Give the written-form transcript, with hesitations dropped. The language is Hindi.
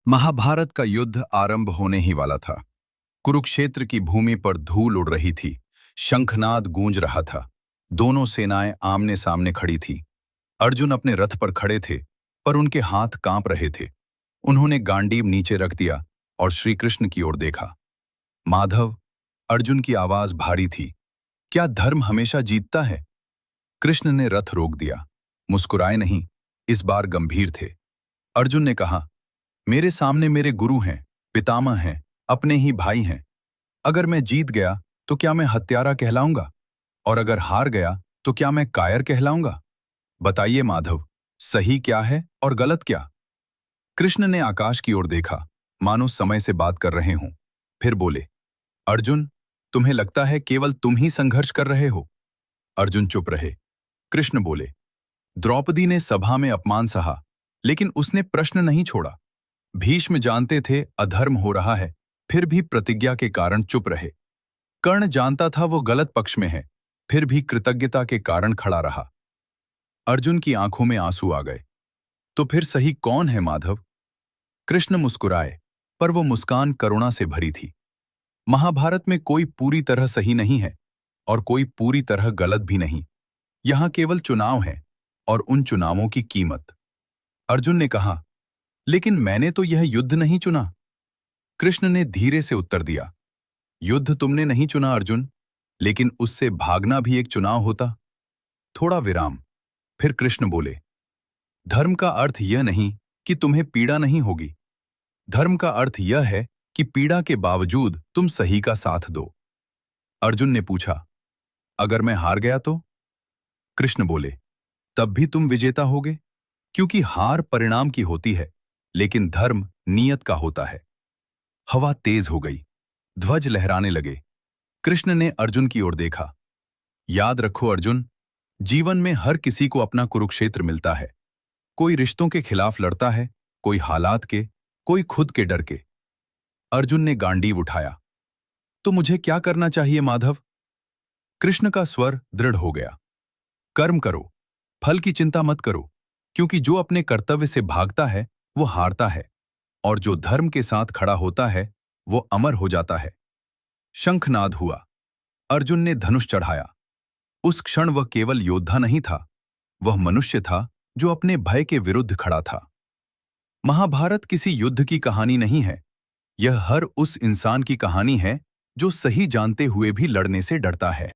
महाभारत का युद्ध आरंभ होने ही वाला था। कुरुक्षेत्र की भूमि पर धूल उड़ रही थी। शंखनाद गूंज रहा था। दोनों सेनाएं आमने सामने खड़ी थी। अर्जुन अपने रथ पर खड़े थे, पर उनके हाथ कांप रहे थे। उन्होंने गांडीव नीचे रख दिया और श्री कृष्ण की ओर देखा। माधव, अर्जुन की आवाज भारी थी। क्या धर्म हमेशा जीतता है? कृष्ण ने रथ रोक दिया। मुस्कुराए नहीं, इस बार गंभीर थे। अर्जुन ने कहा, मेरे सामने मेरे गुरु हैं, पितामह हैं, अपने ही भाई हैं। अगर मैं जीत गया तो क्या मैं हत्यारा कहलाऊंगा? और अगर हार गया तो क्या मैं कायर कहलाऊंगा? बताइए माधव, सही क्या है और गलत क्या? कृष्ण ने आकाश की ओर देखा, मानो समय से बात कर रहे हों। फिर बोले, अर्जुन, तुम्हें लगता है केवल तुम ही संघर्ष कर रहे हो? अर्जुन चुप रहे। कृष्ण बोले, द्रौपदी ने सभा में अपमान सहा, लेकिन उसने प्रश्न नहीं छोड़ा। भीष्म जानते थे अधर्म हो रहा है, फिर भी प्रतिज्ञा के कारण चुप रहे। कर्ण जानता था वो गलत पक्ष में है, फिर भी कृतज्ञता के कारण खड़ा रहा। अर्जुन की आंखों में आंसू आ गए। तो फिर सही कौन है माधव? कृष्ण मुस्कुराए, पर वो मुस्कान करुणा से भरी थी। महाभारत में कोई पूरी तरह सही नहीं है और कोई पूरी तरह गलत भी नहीं। यहां केवल चुनाव है, और उन चुनावों की कीमत। अर्जुन ने कहा, लेकिन मैंने तो यह युद्ध नहीं चुना। कृष्ण ने धीरे से उत्तर दिया, युद्ध तुमने नहीं चुना अर्जुन, लेकिन उससे भागना भी एक चुनाव होता। थोड़ा विराम, फिर कृष्ण बोले, धर्म का अर्थ यह नहीं कि तुम्हें पीड़ा नहीं होगी। धर्म का अर्थ यह है कि पीड़ा के बावजूद तुम सही का साथ दो। अर्जुन ने पूछा, अगर मैं हार गया तो? कृष्ण बोले, तब भी तुम विजेता होगे, क्योंकि हार परिणाम की होती है, लेकिन धर्म नियत का होता है। हवा तेज हो गई, ध्वज लहराने लगे। कृष्ण ने अर्जुन की ओर देखा, याद रखो अर्जुन, जीवन में हर किसी को अपना कुरुक्षेत्र मिलता है। कोई रिश्तों के खिलाफ लड़ता है, कोई हालात के, कोई खुद के डर के। अर्जुन ने गांडीव उठाया, तो मुझे क्या करना चाहिए माधव? कृष्ण का स्वर दृढ़ हो गया, कर्म करो, फल की चिंता मत करो, क्योंकि जो अपने कर्तव्य से भागता है वो हारता है, और जो धर्म के साथ खड़ा होता है वो अमर हो जाता है। शंखनाद हुआ। अर्जुन ने धनुष चढ़ाया। उस क्षण वह केवल योद्धा नहीं था, वह मनुष्य था जो अपने भय के विरुद्ध खड़ा था। महाभारत किसी युद्ध की कहानी नहीं है, यह हर उस इंसान की कहानी है जो सही जानते हुए भी लड़ने से डरता है।